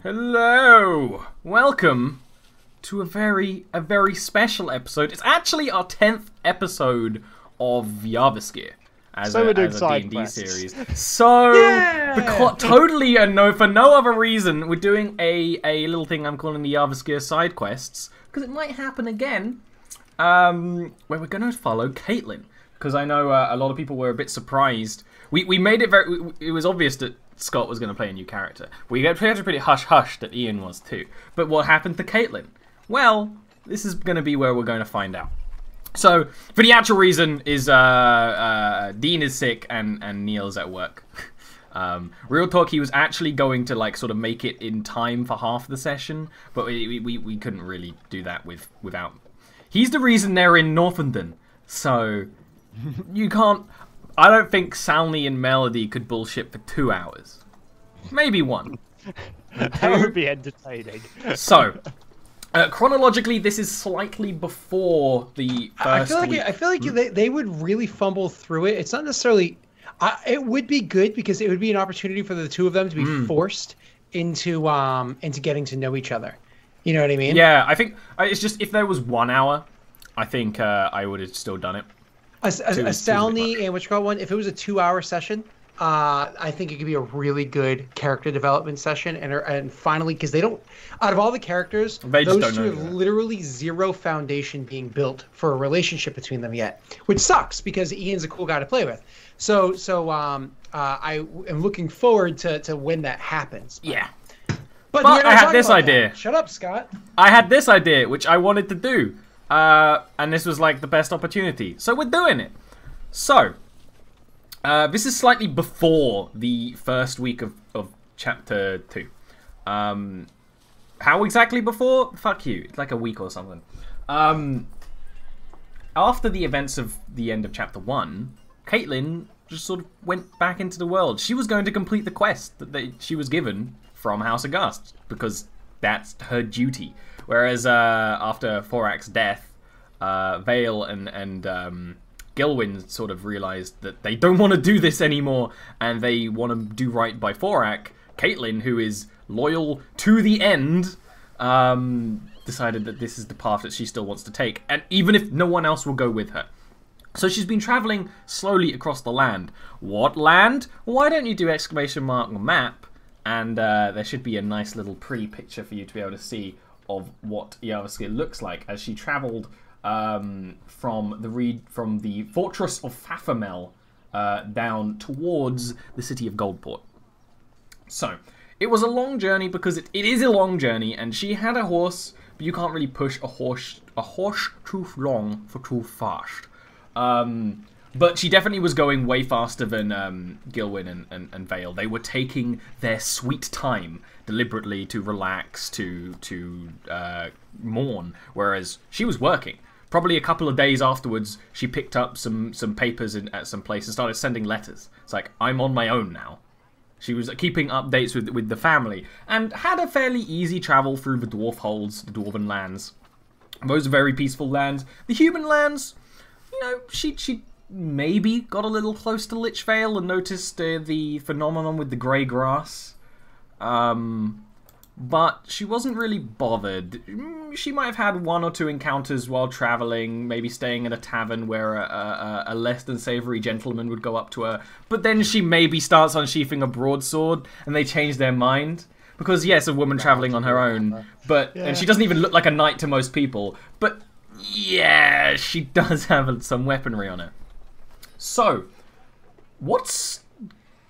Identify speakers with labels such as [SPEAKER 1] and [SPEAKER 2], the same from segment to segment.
[SPEAKER 1] Hello! Welcome to a very special episode. It's actually our 10th episode of Jarviskjir as a D&D series. So, totally for no other reason, we're doing a little thing I'm calling the Jarviskjir Sidequests, because it might happen again, where we're going to follow Katlyn. Because I know a lot of people were a bit surprised. We made it it was obvious that Scott was going to play a new character. We got pretty hush-hush that Ian was too. But what happened to Katlyn? Well, this is going to be where we're going to find out. So, for the actual reason is Dean is sick and Neil's at work. Real talk, he was actually going to like sort of make it in time for half the session, but we couldn't really do that without. He's the reason they're in Northenden, so you can't. I don't think Salny and Melody could bullshit for 2 hours. Maybe one.
[SPEAKER 2] That would be entertaining.
[SPEAKER 1] So, chronologically, this is slightly before the first week.
[SPEAKER 3] I feel like they would really fumble through it. It's not necessarily... it would be good because it would be an opportunity for the two of them to be forced into getting to know each other. You know what I mean?
[SPEAKER 1] Yeah, I think... It's just, if there was 1 hour, I think I would have still done it.
[SPEAKER 3] A Salny and one, if it was a 2-hour session, I think it could be a really good character development session. And finally, because they don't, out of all the characters, those two have literally zero foundation being built for a relationship between them yet, which sucks because Ian's a cool guy to play with. So I am looking forward to when that happens.
[SPEAKER 1] Yeah.
[SPEAKER 3] But
[SPEAKER 1] I had this idea.
[SPEAKER 3] That. Shut up, Scott.
[SPEAKER 1] I had this idea, which I wanted to do. And this was like the best opportunity. So we're doing it. So, this is slightly before the first week of chapter 2. How exactly before? Fuck you. It's like a week or something. After the events of the end of chapter 1, Katlyn just sort of went back into the world. She was going to complete the quest that she was given from House of Gust, because that's her duty. Whereas after Thorak's death, Vale and Gilwyn sort of realized that they don't want to do this anymore, and they want to do right by Thorak. Katlyn, who is loyal to the end, decided that this is the path that she still wants to take, and even if no one else will go with her. So she's been traveling slowly across the land. What land? Why don't you do exclamation mark map? And there should be a nice little pretty picture for you to be able to see of what Jarviskjir looks like as she travelled from the fortress of Fafamel down towards the city of Goldport. So, it was a long journey because it is a long journey, and she had a horse, but you can't really push a horse too long for too fast. But she definitely was going way faster than Gilwyn and Vale. They were taking their sweet time deliberately to relax, to mourn, whereas she was working. Probably a couple of days afterwards, she picked up some papers at some place and started sending letters. It's like, I'm on my own now. She was keeping updates with the family, and had a fairly easy travel through the dwarf holds, the dwarven lands. Those are very peaceful lands. The human lands, you know, she maybe got a little close to Lich Vale and noticed the phenomenon with the grey grass. But she wasn't really bothered. She might have had 1 or 2 encounters while travelling, maybe staying at a tavern where a less than savoury gentleman would go up to her. But then she maybe starts unsheathing a broadsword and they change their mind. Because yes, a woman travelling on her own, but and she doesn't even look like a knight to most people. But yeah, she does have some weaponry on her. So, what's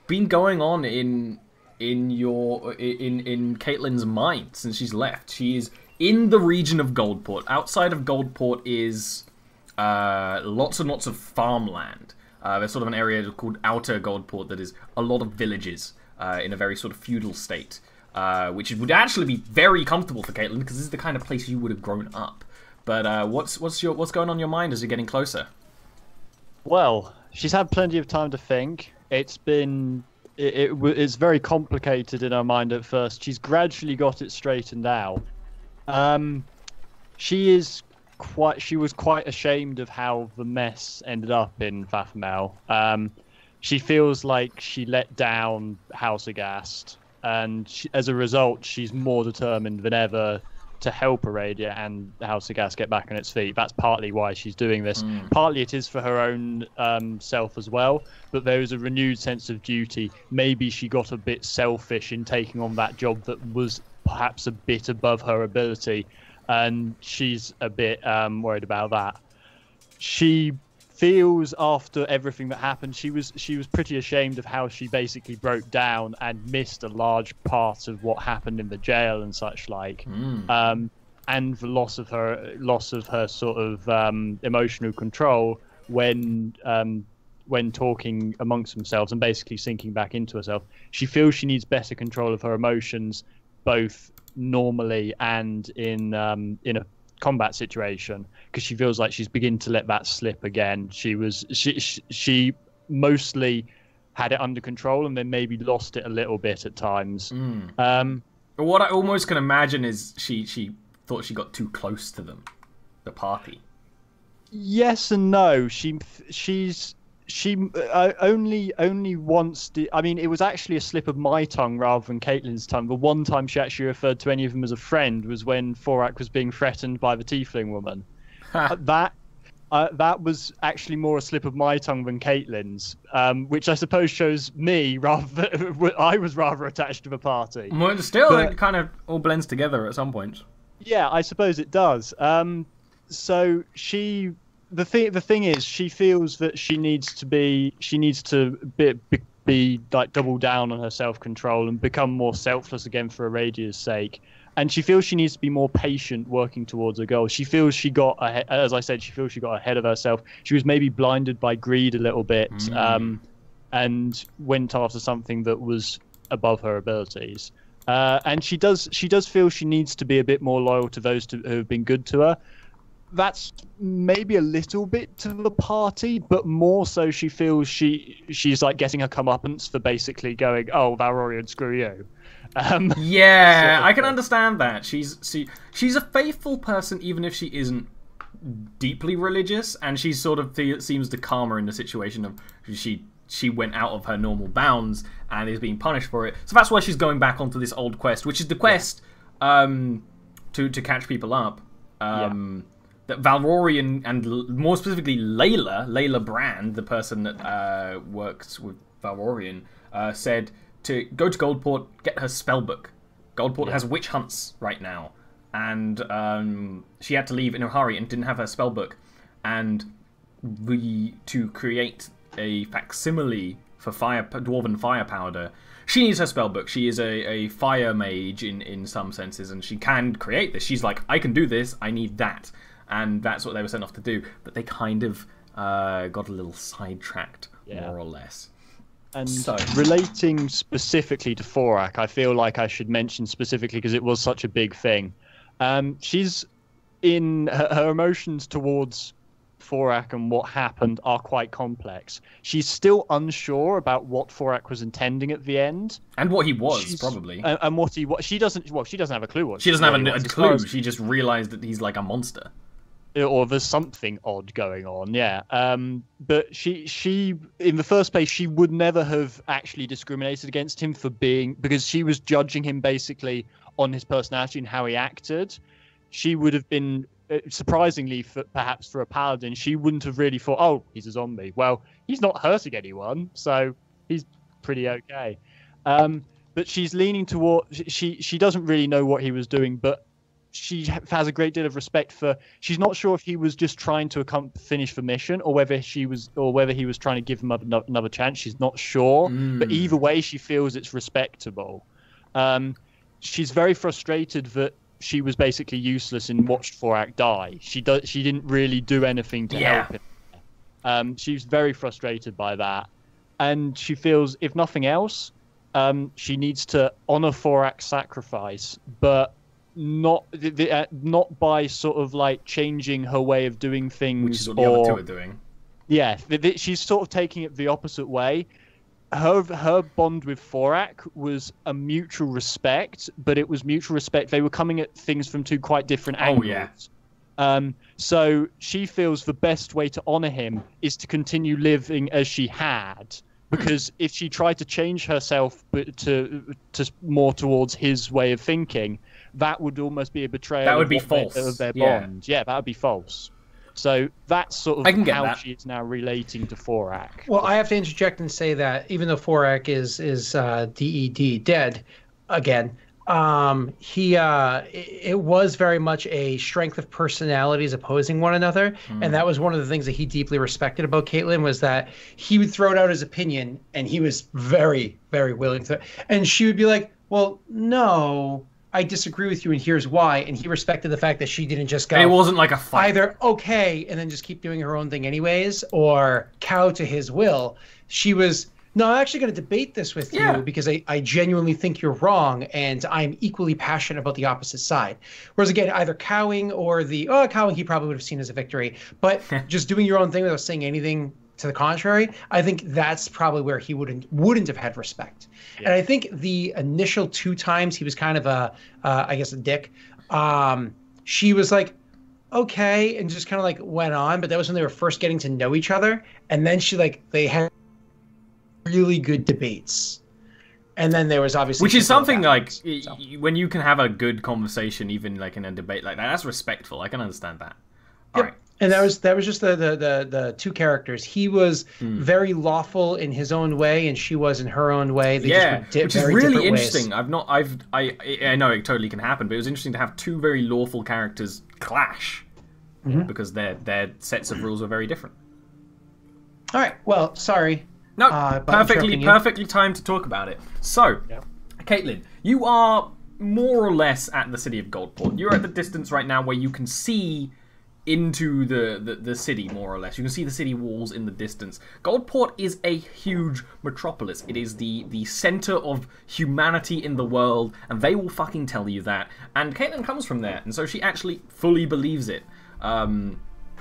[SPEAKER 1] been going on in Katlyn's mind since she's left? She is in the region of Goldport. Outside of Goldport is lots and lots of farmland. There's sort of an area called Outer Goldport that is a lot of villages in a very sort of feudal state, which would actually be very comfortable for Katlyn because this is the kind of place you would have grown up. But what's going on in your mind as you're getting closer?
[SPEAKER 2] Well, she's had plenty of time to think. It's very complicated in her mind at first. She's gradually got it straightened out. She was quite ashamed of how the mess ended up in Fafamel. She feels like she let down House of Gast. and as a result, she's more determined than ever to help Aradia and House of Gas get back on its feet. That's partly why she's doing this. Partly it is for her own self as well, but there is a renewed sense of duty. Maybe she got a bit selfish in taking on that job that was perhaps a bit above her ability, and she's a bit worried about that. She feels after everything that happened, she was pretty ashamed of how she basically broke down and missed a large part of what happened in the jail and such like, and the loss of her sort of emotional control when talking amongst themselves and basically sinking back into herself. She feels she needs better control of her emotions, both normally and in a combat situation, because she feels like she's beginning to let that slip again. She mostly had it under control and then maybe lost it a little bit at times.
[SPEAKER 1] What I almost can imagine is she thought she got too close to them, the party.
[SPEAKER 2] Yes and no. She only once did. I mean, it was actually a slip of my tongue rather than Katlyn's tongue. The one time she actually referred to any of them as a friend was when Thorak was being threatened by the tiefling woman. That was actually more a slip of my tongue than Katlyn's, which I suppose shows me rather than I was rather attached to the party.
[SPEAKER 1] Well, still, it kind of all blends together at some point.
[SPEAKER 2] Yeah, I suppose it does. So the thing is, she feels that she needs to be like double down on her self-control and become more selfless again for Aradia's sake. And she feels she needs to be more patient working towards her goal. She feels she got ahead, as I said, she feels she got ahead of herself. She was maybe blinded by greed a little bit, and went after something that was above her abilities. And she does feel she needs to be a bit more loyal to those who have been good to her. That's maybe a little bit to the party, but more so she feels she's like getting her comeuppance for basically going, oh, Valrorian, screw you.
[SPEAKER 1] Yeah, I can understand that. She's a faithful person, even if she isn't deeply religious, and she sort of seems to calm her in the situation of she went out of her normal bounds and is being punished for it. So that's why she's going back onto this old quest, which is the quest to catch people up. That Valrorian, and more specifically Layla Brand, the person that works with Valrorian, said to go to Goldport, get her spellbook. Goldport has witch hunts right now, and she had to leave in a hurry and didn't have her spellbook. And to create a facsimile for dwarven fire powder, she needs her spellbook. She is a fire mage in some senses, and she can create this. She's like, I can do this, I need that. And that's what they were sent off to do. But they kind of got a little sidetracked, more or less.
[SPEAKER 2] And relating specifically to Thorak, I feel like I should mention specifically because it was such a big thing. She's in her emotions towards Thorak and what happened are quite complex. She's still unsure about what Thorak was intending at the end,
[SPEAKER 1] and what he was probably,
[SPEAKER 2] and what he was. She doesn't have a clue what
[SPEAKER 1] she doesn't have a clue. She just realized that he's like a monster.
[SPEAKER 2] Or there's something odd going on, yeah. But she, in the first place, she would never have actually discriminated against him because she was judging him basically on his personality and how he acted. She would have been, surprisingly, perhaps for a paladin, she wouldn't have really thought, oh, he's a zombie. Well, he's not hurting anyone, so he's pretty okay. But she's leaning toward, she doesn't really know what he was doing, but she has a great deal of respect for. She's not sure if he was just trying to finish the mission, or whether he was trying to give him another chance. She's not sure, but either way, she feels it's respectable. She's very frustrated that she was basically useless and watched Thorak die. She didn't really do anything to help him. She's very frustrated by that, and she feels, if nothing else, she needs to honor Thorak's sacrifice, but not by sort of like changing her way of doing things,
[SPEAKER 1] which is what the other two are doing.
[SPEAKER 2] Yeah, she's sort of taking it the opposite way. Her bond with Thorak was a mutual respect, but it was mutual respect. They were coming at things from two quite different angles. So she feels the best way to honor him is to continue living as she had, because if she tried to change herself to more towards his way of thinking, that would almost be a betrayal.
[SPEAKER 1] That would be false
[SPEAKER 2] of their bond. Yeah, that would be false. So that's sort of how she is now relating to Forak.
[SPEAKER 3] Well, I have to interject and say that even though Forak is DED, dead, again, it was very much a strength of personalities opposing one another, and that was one of the things that he deeply respected about Katlyn, was that he would throw out his opinion, and he was very, very willing to, and she would be like, well, no, I disagree with you, and here's why. And he respected the fact that she didn't just go,
[SPEAKER 1] it wasn't like a fight,
[SPEAKER 3] either okay and then just keep doing her own thing anyways, or cow to his will. She was, no, I'm actually going to debate this with you because I genuinely think you're wrong, and I'm equally passionate about the opposite side. Whereas again, either cowing or cowing he probably would have seen as a victory, but just doing your own thing without saying anything to the contrary, I think that's probably where he wouldn't have had respect. Yeah. And I think the initial 2 times he was kind of I guess a dick. She was like, okay, and just kind of like went on, but that was when they were first getting to know each other, and then they had really good debates, and then there was obviously,
[SPEAKER 1] which is something like when you can have a good conversation, even like in a debate like that, that's respectful. I can understand that. All right.
[SPEAKER 3] And that was just the 2 characters. He was very lawful in his own way, and she was in her own way. They
[SPEAKER 1] which is really interesting. Ways. I know it totally can happen, but it was interesting to have 2 very lawful characters clash because their sets of rules were very different.
[SPEAKER 3] All right. Well, sorry.
[SPEAKER 1] No, perfectly timed to talk about it. So, Katlyn, you are more or less at the city of Goldport. You're at the distance right now where you can see into the city, more or less. You can see the city walls in the distance. Goldport is a huge metropolis. It is the center of humanity in the world, and they will fucking tell you that. And Katlyn comes from there, and so she actually fully believes it.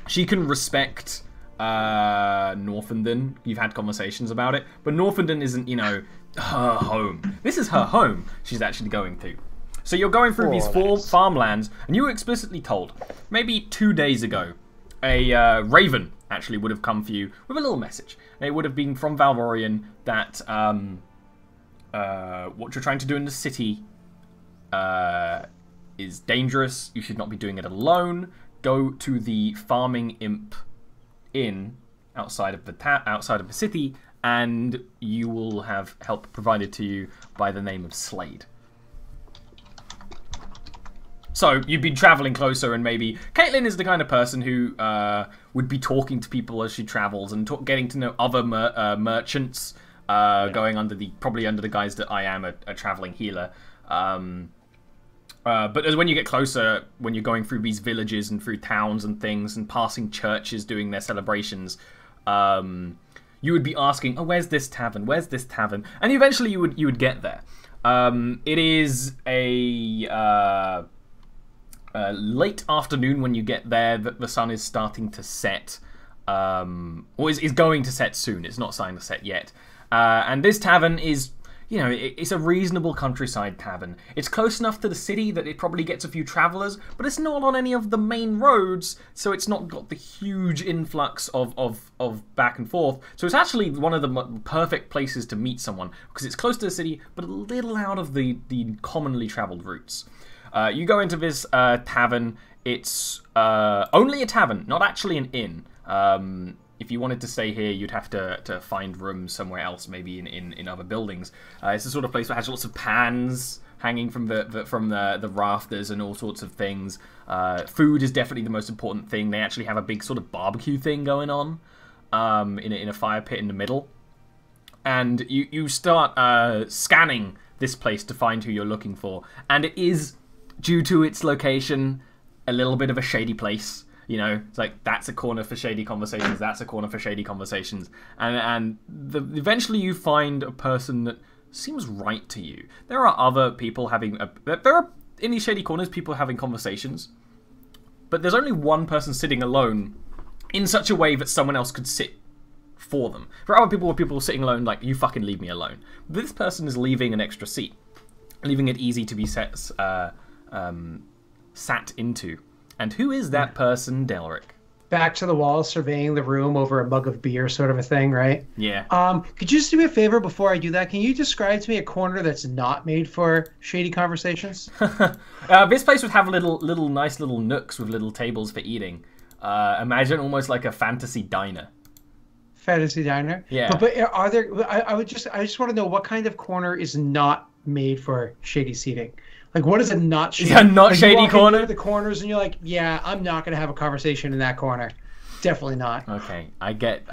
[SPEAKER 1] She can respect Northenden. You've had conversations about it, but Northenden isn't, her home. This is her home she's actually going to. So you're going through these 4 farmlands, and you were explicitly told, maybe 2 days ago, a raven actually would have come for you with a little message. It would have been from Valvorian that what you're trying to do in the city is dangerous. You should not be doing it alone. Go to the Farming Imp Inn outside of the city, and you will have help provided to you by the name of Slade. So you've been traveling closer, and maybe Katlyn is the kind of person who would be talking to people as she travels and getting to know other merchants, going probably under the guise that I am a traveling healer. But when you get closer, when you're going through these villages and through towns and things, and passing churches doing their celebrations, you would be asking, "Oh, where's this tavern? Where's this tavern?" And eventually you would get there. It is a late afternoon when you get there. The sun is starting to set, or is going to set soon. It's not starting to set yet. And this tavern is, it's a reasonable countryside tavern. It's close enough to the city that it probably gets a few travelers, but it's not on any of the main roads, so it's not got the huge influx of back and forth. So it's actually one of the perfect places to meet someone, because it's close to the city, but a little out of the commonly traveled routes. You go into this tavern. It's only a tavern, not actually an inn. If you wanted to stay here, you'd have to find rooms somewhere else, maybe in other buildings. It's the sort of place that has lots of pans hanging from the rafters and all sorts of things. Food is definitely the most important thing. They actually have a big sort of barbecue thing going on in a fire pit in the middle. And you start scanning this place to find who you're looking for. And it is, due to its location, a little bit of a shady place. It's like, that's a corner for shady conversations, that's a corner for shady conversations. And eventually you find a person that seems right to you. There are other people in these shady corners, people having conversations. But there's only one person sitting alone in such a way that someone else could sit for them. For other people sitting alone, like, you fucking leave me alone. This person is leaving an extra seat, leaving it easy to be sat into. And who is that person, Delric?
[SPEAKER 3] back to the wall, surveying the room over a mug of beer, sort of a thing, right?
[SPEAKER 1] Yeah.
[SPEAKER 3] Could you just do me a favor before I do that? Can you describe to me a corner that's not made for shady conversations?
[SPEAKER 1] This place would have nice little nooks with little tables for eating. Imagine almost like a fantasy diner.
[SPEAKER 3] Fantasy diner.
[SPEAKER 1] Yeah.
[SPEAKER 3] But are there? I just want to know what kind of corner is not made for shady seating. Like, what is a not shady?
[SPEAKER 1] Yeah, not shady corner.
[SPEAKER 3] The corners, and you're like, yeah, I'm not gonna have a conversation in that corner. Definitely not.
[SPEAKER 1] Okay, I get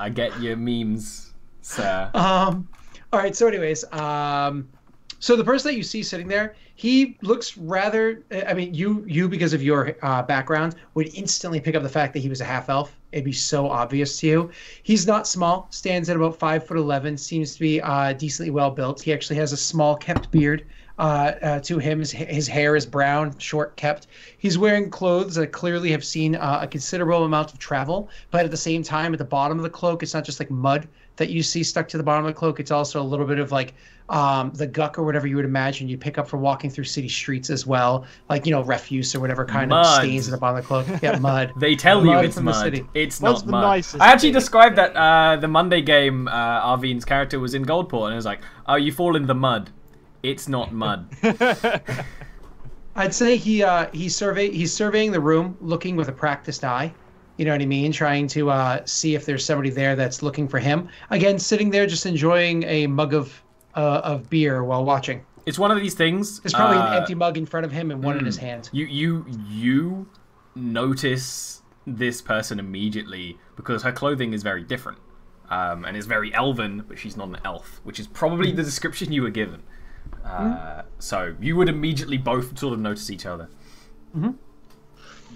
[SPEAKER 1] your memes, sir.
[SPEAKER 3] All right. So, anyways, so the person that you see sitting there, he looks rather. I mean, you because of your background would instantly pick up the fact that he was a half elf. It'd be so obvious to you. He's not small. Stands at about 5'11". Seems to be decently well built. He actually has a small kept beard. To him, his hair is brown, short kept. He's wearing clothes that clearly have seen a considerable amount of travel, but at the same time, at the bottom of the cloak, it's not just like mud that you see stuck to the bottom of the cloak. It's also a little bit of like the guck or whatever you would imagine you'd pick up from walking through city streets as well, like, you know, refuse or whatever kind of stains at the bottom of the cloak. Yeah, mud.
[SPEAKER 1] They tell you it's mud. It's not mud.
[SPEAKER 2] Nicest
[SPEAKER 1] I actually described that the Monday game, Arvine's character was in Goldport, and it was like, oh, you fall in the mud. It's not mud.
[SPEAKER 3] I'd say he's surveying the room, looking with a practiced eye. You know what I mean? Trying to see if there's somebody there that's looking for him. Again, sitting there just enjoying a mug of beer while watching.
[SPEAKER 1] It's one of these things.
[SPEAKER 3] There's probably an empty mug in front of him and one in his hand.
[SPEAKER 1] You notice this person immediately because her clothing is very different, and is very elven, but she's not an elf, which is probably the description you were given. So you would immediately both sort of notice each other.
[SPEAKER 3] Mm-hmm.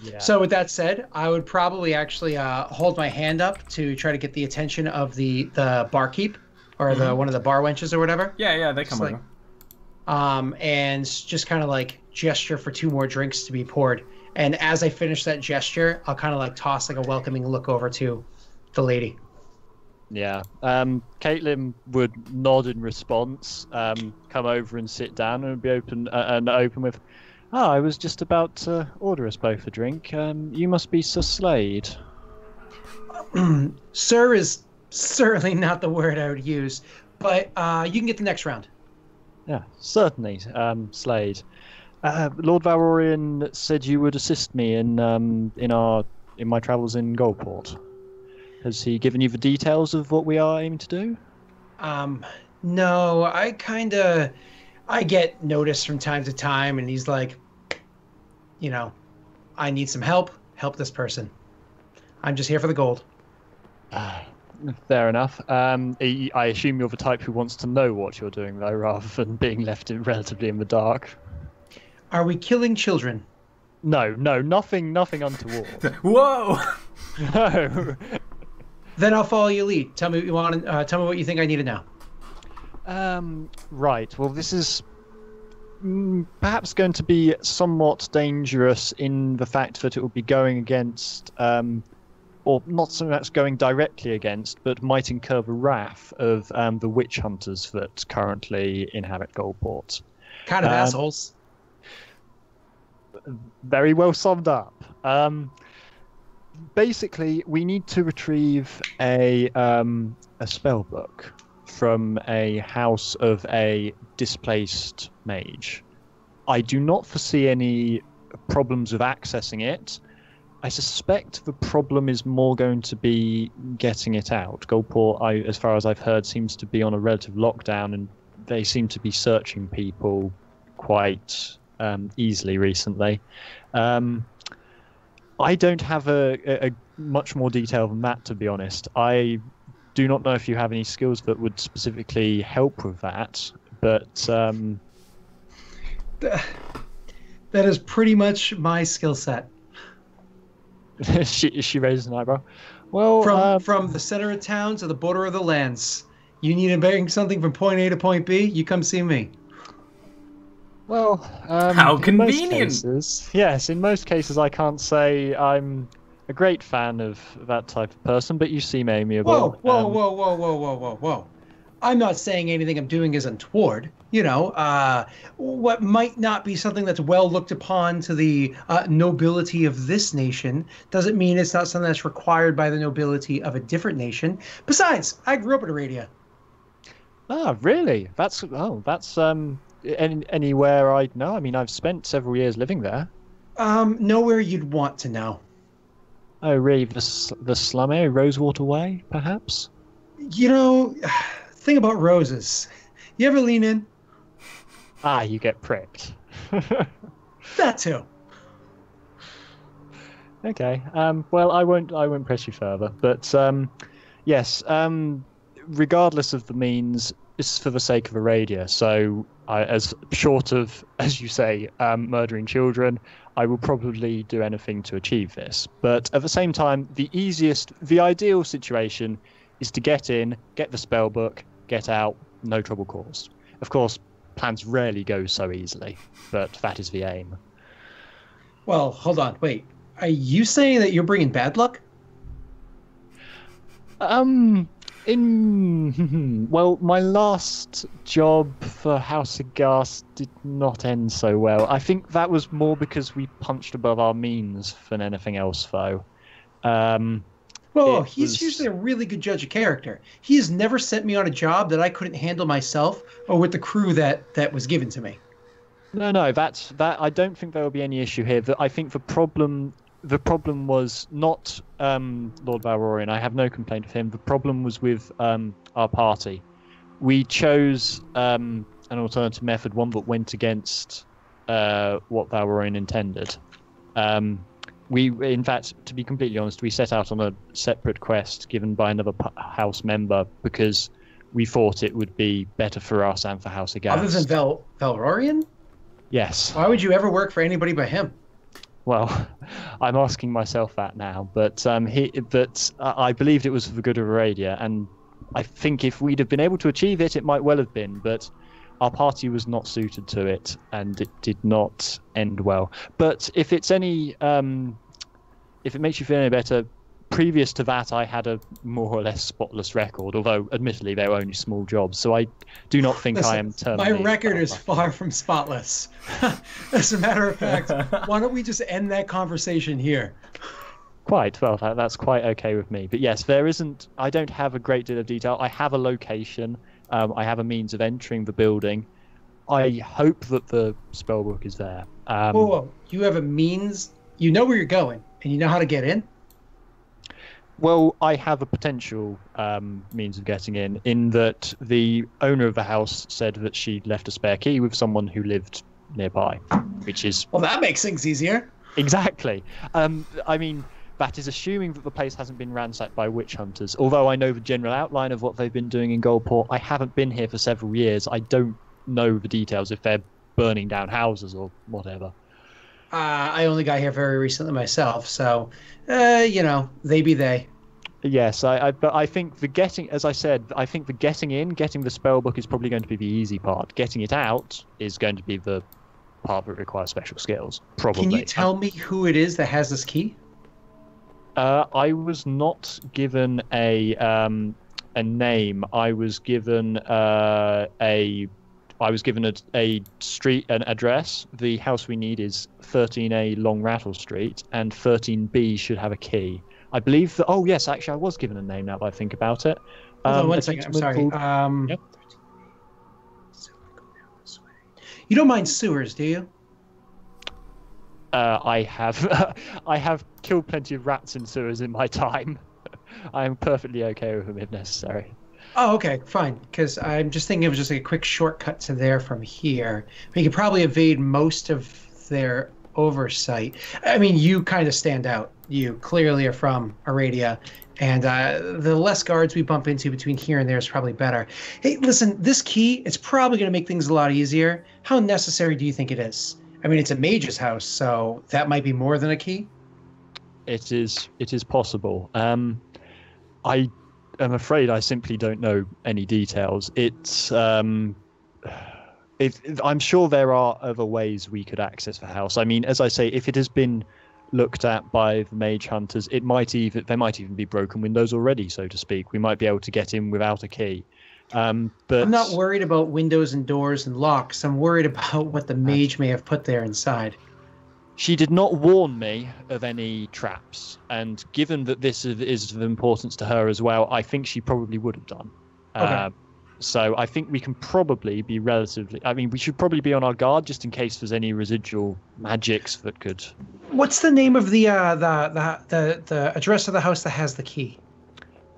[SPEAKER 3] Yeah. So with that said, I would probably actually hold my hand up to try to get the attention of the barkeep or the one of the bar wenches or whatever.
[SPEAKER 1] Yeah, they come over.
[SPEAKER 3] And just kind of like gesture for 2 more drinks to be poured. And as I finish that gesture, I'll kind of like toss like a welcoming look over to the lady.
[SPEAKER 2] Yeah. Katlyn would nod in response, come over and sit down and be open with, I was just about to order us both a drink. You must be Sir Slade.
[SPEAKER 3] Sir is certainly not the word I would use, but you can get the next round.
[SPEAKER 2] Yeah, certainly, Slade. Lord Valorian said you would assist me in my travels in Goldport. Has he given you the details of what we are aiming to do?
[SPEAKER 3] No, I get notice from time to time, and he's like, you know, I need some help. Help this person. I'm just here for the gold.
[SPEAKER 2] Fair enough. I assume you're the type who wants to know what you're doing, though, rather than being left relatively in the dark.
[SPEAKER 3] Are we killing children?
[SPEAKER 2] No, nothing untoward.
[SPEAKER 1] Whoa!
[SPEAKER 2] No.
[SPEAKER 3] Then I'll follow your lead. Tell me what you want. Tell me what you think I need to know.
[SPEAKER 2] Right. Well, this is perhaps going to be somewhat dangerous in the fact that it will be going against, or not so much going directly against, but might incur the wrath of the witch hunters that currently inhabit Goldport.
[SPEAKER 3] Kind of assholes.
[SPEAKER 2] Very well summed up. Basically, we need to retrieve a spell book from a house of a displaced mage. I do not foresee any problems with accessing it. I suspect the problem is more going to be getting it out. Goldport, as far as I've heard, seems to be on a relative lockdown, and they seem to be searching people quite easily recently. I don't have a much more detail than that, to be honest. I do not know if you have any skills that would specifically help with that, but
[SPEAKER 3] that is pretty much my skill set.
[SPEAKER 2] she raises an eyebrow. Well,
[SPEAKER 3] from the center of town to the border of the lands, you need to bring something from point A to point B, you come see me.
[SPEAKER 2] Well,
[SPEAKER 1] how convenient.
[SPEAKER 2] Yes, in most cases I can't say I'm a great fan of that type of person, but you seem amiable.
[SPEAKER 3] Whoa. I'm not saying anything I'm doing is untoward. What might not be something that's well looked upon to the nobility of this nation doesn't mean it's not something that's required by the nobility of a different nation. Besides, I grew up in Aradia.
[SPEAKER 2] Ah, really? That's anywhere I know. I mean, I've spent several years living there.
[SPEAKER 3] Nowhere you'd want to know.
[SPEAKER 2] Oh, really? The slum area, Rosewater Way, perhaps?
[SPEAKER 3] Thing about roses. You ever lean in?
[SPEAKER 2] Ah, you get pricked.
[SPEAKER 3] That too.
[SPEAKER 2] Okay. Well, I won't press you further. But yes. Regardless of the means, this is for the sake of Aradia. So, as short of, as you say, murdering children, I will probably do anything to achieve this. But at the same time, the ideal situation is to get in, get the spell book, get out, no trouble caused. Of course, plans rarely go so easily, but that is the aim.
[SPEAKER 3] Well, hold on, wait. Are you saying that you're bringing bad luck?
[SPEAKER 2] Well, my last job for House of Gas did not end so well. I think that was more because we punched above our means than anything else, though.
[SPEAKER 3] Well, he's usually a really good judge of character. He has never sent me on a job that I couldn't handle myself or with the crew that was given to me.
[SPEAKER 2] No, that. I don't think there will be any issue here. I think the problem was not Lord Valrorian. I have no complaint with him. The problem was with our party. We chose an alternative method, one that went against what Valrorian intended. In fact, to be completely honest, we set out on a separate quest given by another house member because we thought it would be better for us and for House of Gas.
[SPEAKER 3] Other than Valrorian?
[SPEAKER 2] Yes.
[SPEAKER 3] Why would you ever work for anybody but him?
[SPEAKER 2] Well, I'm asking myself that now, but I believed it was for the good of Aradia, and I think if we'd have been able to achieve it, it might well have been, but our party was not suited to it, and it did not end well. But if it's if it makes you feel any better, previous to that, I had a more or less spotless record, although admittedly they were only small jobs, so I do not think I am terminated.
[SPEAKER 3] My record is far from spotless. As a matter of fact, why don't we just end that conversation here?
[SPEAKER 2] Quite well. That's quite okay with me. But yes, I don't have a great deal of detail. I have a location. I have a means of entering the building. I hope that the spellbook is there.
[SPEAKER 3] Whoa. You have a means? You know where you're going, and you know how to get in?
[SPEAKER 2] Well, I have a potential means of getting in that the owner of the house said that she left a spare key with someone who lived nearby, which is...
[SPEAKER 3] Well, that makes things easier.
[SPEAKER 2] Exactly. I mean, that is assuming that the place hasn't been ransacked by witch hunters. Although I know the general outline of what they've been doing in Goldport, I haven't been here for several years. I don't know the details if they're burning down houses or whatever.
[SPEAKER 3] I only got here very recently myself, so, they be they.
[SPEAKER 2] Yes, but I think as I said, I think the getting the spell book is probably going to be the easy part. Getting it out is going to be the part that requires special skills, probably.
[SPEAKER 3] Can you tell me who it is that has this key?
[SPEAKER 2] I was not given a name. I was given a street, an address. The house we need is 13A Long Rattle Street, and 13B should have a key. I believe that. Oh yes, actually, I was given a name now that I think about it.
[SPEAKER 3] Hold on 1 second. I'm sorry.
[SPEAKER 2] Yep.
[SPEAKER 3] You don't mind sewers, do you?
[SPEAKER 2] I have killed plenty of rats in sewers in my time. I am perfectly okay with them if necessary.
[SPEAKER 3] Oh, okay, fine. Because I'm just thinking of just like a quick shortcut to there from here. We could probably evade most of their oversight. I mean, you kind of stand out. You clearly are from Aradia, and the less guards we bump into between here and there is probably better. Hey, listen, this key, it's probably going to make things a lot easier. How necessary do you think it is? I mean, it's a mage's house, so that might be more than a key.
[SPEAKER 2] It is possible. I am afraid I simply don't know any details. I'm sure there are other ways we could access the house. I mean, as I say, if it has been looked at by the mage hunters, there might even be broken windows already, so to speak. We might be able to get in without a key. But
[SPEAKER 3] I'm not worried about windows and doors and locks. I'm worried about what the mage may have put there inside.
[SPEAKER 2] She did not warn me of any traps, and given that this is of importance to her as well, I think she probably would have done.
[SPEAKER 3] Okay.
[SPEAKER 2] So I think we can probably be we should probably be on our guard just in case there's any residual magics that could.
[SPEAKER 3] What's the name of the address of the house that has the key?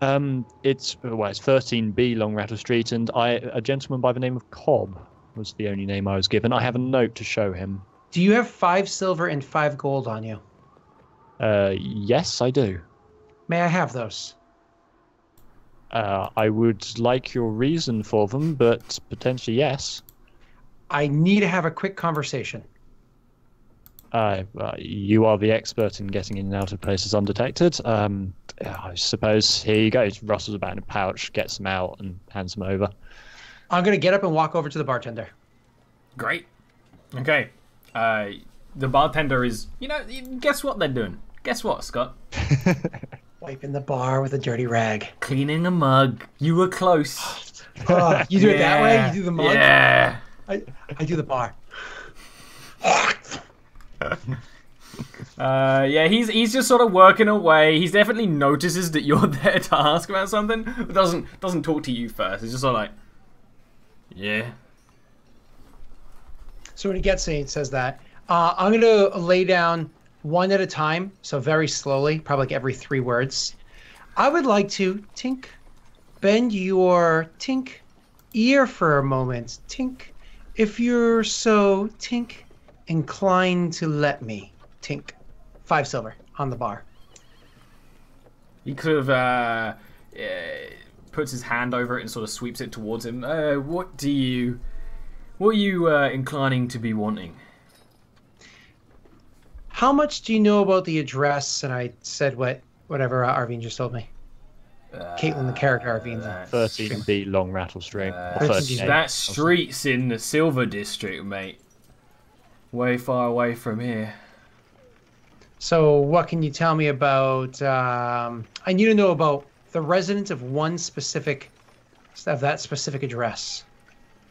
[SPEAKER 2] It's 13B Long Rattle Street, and a gentleman by the name of Cobb was the only name I was given. I have a note to show him.
[SPEAKER 3] Do you have 5 silver and 5 gold on you?
[SPEAKER 2] Yes, I do.
[SPEAKER 3] May I have those?
[SPEAKER 2] I would like your reason for them, but potentially yes.
[SPEAKER 3] I need to have a quick conversation.
[SPEAKER 2] You are the expert in getting in and out of places undetected. I suppose here you go. He rustles about in a pouch, gets them out, and hands them over.
[SPEAKER 3] I'm going to get up and walk over to the bartender.
[SPEAKER 1] Great. Okay. The bartender is, guess what they're doing? Guess what, Scott?
[SPEAKER 3] Wiping the bar with a dirty rag.
[SPEAKER 1] Cleaning a mug. You were close.
[SPEAKER 3] You do it that way? You do the mug?
[SPEAKER 1] Yeah.
[SPEAKER 3] I do the bar.
[SPEAKER 1] He's just sort of working away. He definitely notices that you're there to ask about something, but doesn't talk to you first. He's just sort of like, yeah.
[SPEAKER 3] So when he gets in, he says that. I'm going to lay down one at a time, so very slowly, probably like every 3 words. I would like to, Tink, bend your, Tink, ear for a moment, Tink. If you're so, Tink, inclined to let me, Tink. 5 silver on the bar.
[SPEAKER 1] He could have puts his hand over it and sort of sweeps it towards him. What are you inclining to be wanting?
[SPEAKER 3] How much do you know about the address? And I said whatever Arvine just told me. Katlyn, the character Arvine.
[SPEAKER 2] 13B Long Rattle Street.
[SPEAKER 1] That street's in the Silver District, mate. Way far away from here.
[SPEAKER 3] So what can you tell me about... I need to know about the residents of that specific address.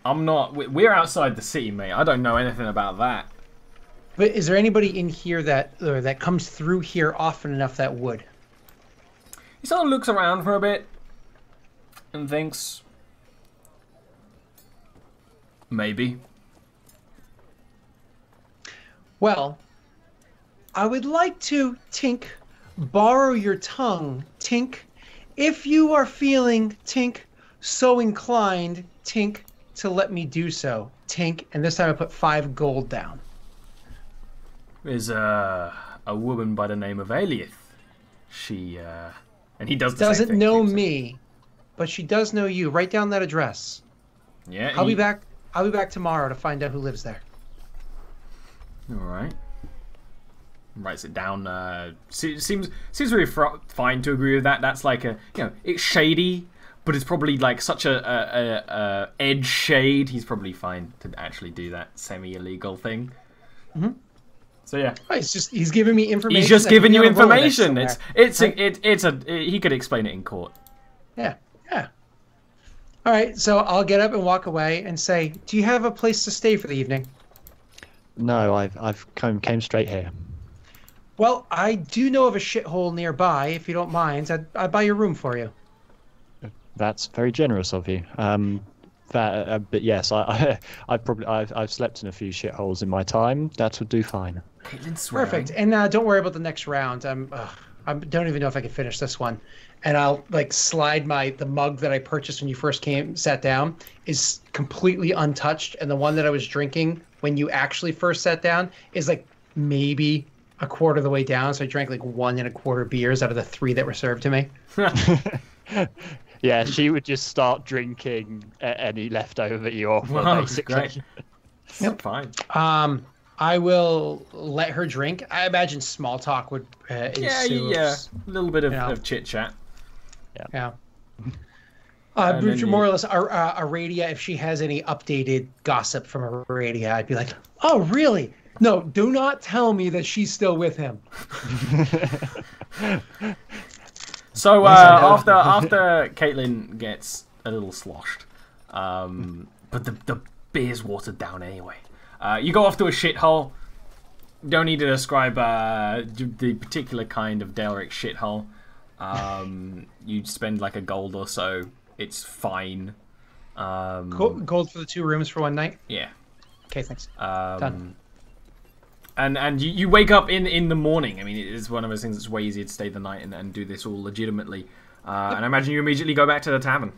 [SPEAKER 1] We're outside the city, mate. I don't know anything about that.
[SPEAKER 3] But is there anybody in here that comes through here often enough that would?
[SPEAKER 1] He sort of looks around for a bit and thinks, maybe.
[SPEAKER 3] Well, I would like to, Tink, borrow your tongue, Tink. If you are feeling, Tink, so inclined, Tink, to let me do so, Tink. And this time I put 5 gold down.
[SPEAKER 1] There's a woman by the name of Alieth. She, and he does the
[SPEAKER 3] doesn't
[SPEAKER 1] same thing,
[SPEAKER 3] know me, but she does know you. Write down that address.
[SPEAKER 1] Yeah.
[SPEAKER 3] I'll be back tomorrow to find out who lives there.
[SPEAKER 1] All right. Writes it down. Seems really fine to agree with that. That's like it's shady, but it's probably like such a edge shade. He's probably fine to actually do that semi-illegal thing.
[SPEAKER 3] Mm-hmm.
[SPEAKER 1] So yeah,
[SPEAKER 3] he's giving me information.
[SPEAKER 1] He's just giving you information. He could explain it in court.
[SPEAKER 3] Yeah. All right, so I'll get up and walk away and say, "Do you have a place to stay for the evening?"
[SPEAKER 2] No, I've came straight here.
[SPEAKER 3] Well, I do know of a shithole nearby. If you don't mind, I'd buy your room for you.
[SPEAKER 2] That's very generous of you. But yes, I've slept in a few shitholes in my time. That would do fine.
[SPEAKER 3] Perfect. And don't worry about the next round. I don't even know if I can finish this one. And I'll slide the mug that I purchased when you first sat down is completely untouched, and the one that I was drinking when you actually first sat down is maybe a quarter of the way down. So I drank 1 1/4 beers out of the 3 that were served to me.
[SPEAKER 2] Yeah, she would just start drinking any leftover that you offer, basically.
[SPEAKER 1] Great. Yep. Fine.
[SPEAKER 3] I will let her drink. I imagine small talk would ensue.
[SPEAKER 1] Yeah. A little bit of chit chat.
[SPEAKER 3] Yeah. More or less, Aradia, if she has any updated gossip from Aradia, I'd be like, "Oh, really? No, do not tell me that she's still with him."
[SPEAKER 1] So after Katlyn gets a little sloshed, But the beer's watered down anyway. You go off to a shithole. Don't need to describe the particular kind of Daleric shithole. You spend like a gold or so. It's fine.
[SPEAKER 3] Gold for the 2 rooms for 1 night?
[SPEAKER 1] Yeah.
[SPEAKER 3] Okay, thanks. Done.
[SPEAKER 1] And you wake up in the morning. I mean, it's one of those things that's way easier to stay the night and do this all legitimately. And I imagine you immediately go back to the tavern.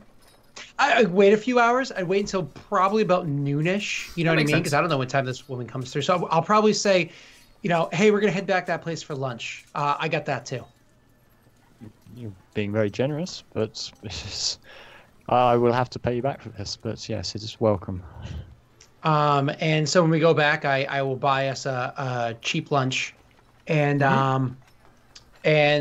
[SPEAKER 3] I'd wait a few hours. I'd wait until probably about noonish. You know what I mean? Because I don't know what time this woman comes through. So I'll probably say, hey, we're going to head back that place for lunch. I got that too.
[SPEAKER 2] You're being very generous, but I will have to pay you back for this. But yes, it is welcome.
[SPEAKER 3] And so when we go back, I will buy us a cheap lunch, and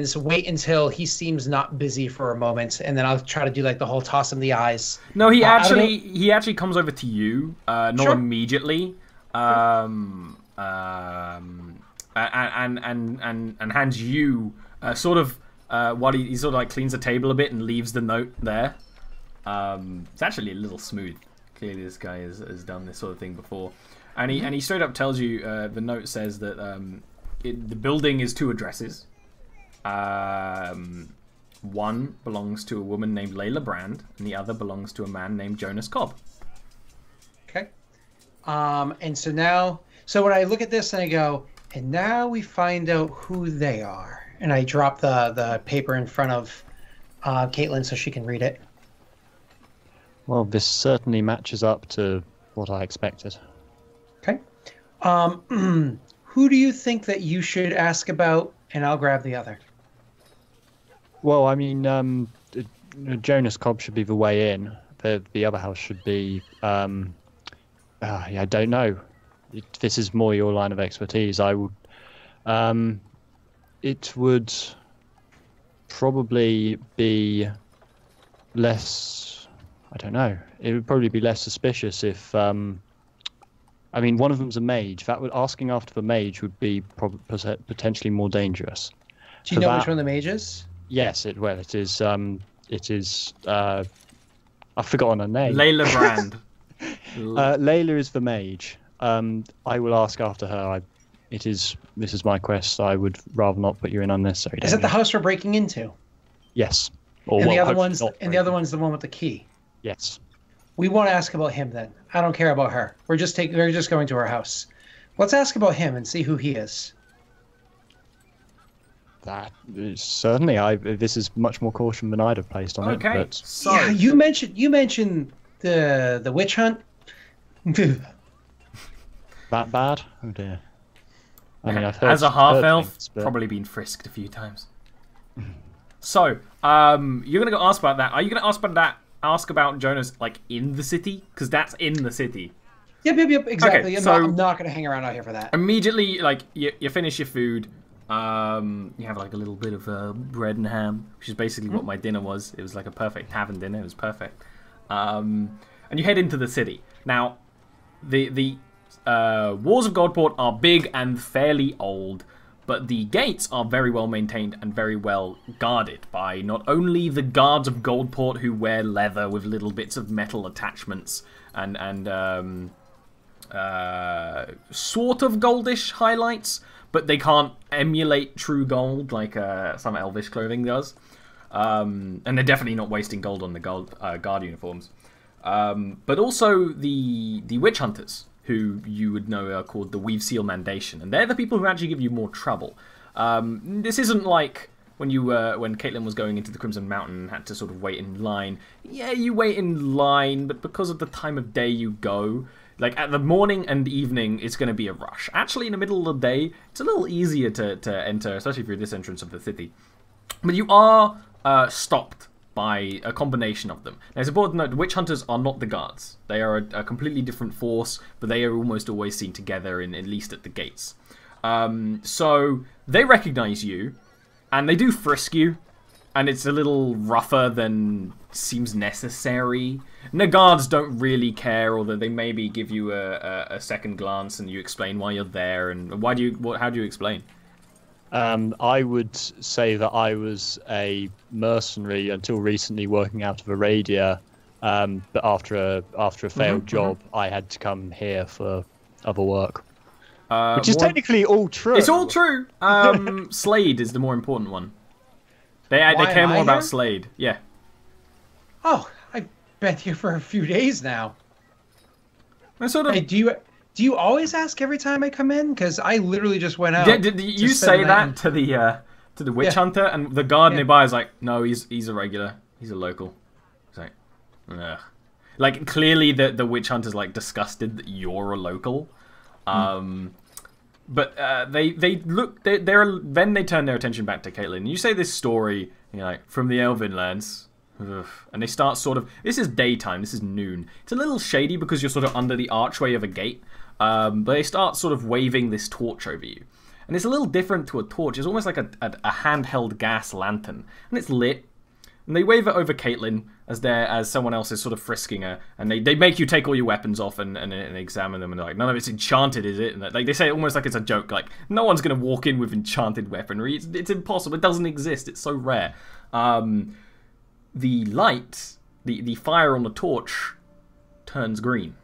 [SPEAKER 3] so wait until he seems not busy for a moment, and then I'll try to do like the whole toss him the eyes.
[SPEAKER 1] No, he actually comes over to you, not immediately, and hands you sort of while he sort of like cleans the table a bit and leaves the note there. It's actually a little smooth. Clearly, this guy has done this sort of thing before, and he straight up tells you the note says that the building is 2 addresses. One belongs to a woman named Layla Brand, and the other belongs to a man named Jonas Cobb.
[SPEAKER 3] Okay. And so when I look at this and I go, and now we find out who they are, and I drop the paper in front of Katlyn so she can read it.
[SPEAKER 2] Well, this certainly matches up to what I expected.
[SPEAKER 3] Okay. Who do you think that you should ask about, and I'll grab the other?
[SPEAKER 2] Well, I mean, Jonas Cobb should be the way in. The other house should be... I don't know. This is more your line of expertise. I would... it would probably be less... I don't know. It would probably be less suspicious if... I mean, one of them's a mage. Asking after the mage would be potentially more dangerous.
[SPEAKER 3] Do you know which one the mage is?
[SPEAKER 2] Yes, it is. I've forgotten her name.
[SPEAKER 1] Layla Brand.
[SPEAKER 2] Layla is the mage. I will ask after her. This is my quest. I would rather not put you in unnecessary danger.
[SPEAKER 3] Is it the house we're breaking into?
[SPEAKER 2] Yes.
[SPEAKER 3] The other one's the one with the key.
[SPEAKER 2] Yes.
[SPEAKER 3] We won't ask about him then. I don't care about her. We're just going to her house. Let's ask about him and see who he is.
[SPEAKER 2] That is certainly. This is much more caution than I'd have placed on it.
[SPEAKER 1] Okay.
[SPEAKER 2] But...
[SPEAKER 3] Yeah, you mentioned the witch hunt.
[SPEAKER 2] That bad? Oh dear. I mean, I've heard,
[SPEAKER 1] as a half elf,
[SPEAKER 2] but...
[SPEAKER 1] probably been frisked a few times. So, you're gonna go ask about that. Are you gonna ask about that? Ask about Jonas, like in the city, because that's in the city.
[SPEAKER 3] Yep, exactly.
[SPEAKER 1] Okay,
[SPEAKER 3] I'm not gonna hang around out here for that.
[SPEAKER 1] Immediately, like you finish your food. You have like a little bit of bread and ham, which is basically what my dinner was. It was like a perfect tavern dinner. It was perfect. And you head into the city. Now, the walls of Goldport are big and fairly old, but the gates are very well maintained and very well guarded by not only the guards of Goldport who wear leather with little bits of metal attachments and sort of goldish highlights, but they can't emulate true gold like some elvish clothing does. And they're definitely not wasting gold on the guard uniforms. But also the witch hunters, who you would know are called the Weave Seal Mandation, and they're the people who actually give you more trouble. This isn't like when Katlyn was going into the Crimson Mountain and had to sort of wait in line. Yeah, you wait in line, but because of the time of day you go, like at the morning and evening, it's going to be a rush. Actually, in the middle of the day, it's a little easier to enter, especially through this entrance of the city. But you are stopped by a combination of them. Now, it's important to note the witch hunters are not the guards. They are a completely different force, but they are almost always seen together, at least at the gates. So they recognize you, and they do frisk you, and it's a little rougher than seems necessary. And the guards don't really care, although they maybe give you a second glance and you explain why you're there and how do you explain?
[SPEAKER 2] I would say that I was a mercenary until recently, working out of Aradia, But after a failed job, I had to come here for other work. Which is technically all true.
[SPEAKER 1] It's all true. Slade is the more important one. They care more about Slade. Yeah.
[SPEAKER 3] Oh, I've been here for a few days now.
[SPEAKER 1] I sort of.
[SPEAKER 3] Hey, do you always ask every time I come in? Because I literally just went out.
[SPEAKER 1] Did you say that to the witch hunter, and the guard nearby is like, no, he's a regular. He's a local. He's like, ugh. Like clearly the witch hunter's like disgusted that you're a local. But they look. Then they turn their attention back to Katlyn. You say this story, and you're like, from the Elven lands. Ugh. And they start sort of. This is daytime. This is noon. It's a little shady because you're sort of under the archway of a gate. But they start sort of waving this torch over you, and it's a little different to a torch. It's almost like a handheld gas lantern, and it's lit. And they wave it over Katlyn as someone else is sort of frisking her, and they make you take all your weapons off and examine them, and they're like, none of it's enchanted, is it? And like they say it almost like it's a joke, like no one's gonna walk in with enchanted weaponry. It's impossible. It doesn't exist. It's so rare. The light, the fire on the torch, turns green.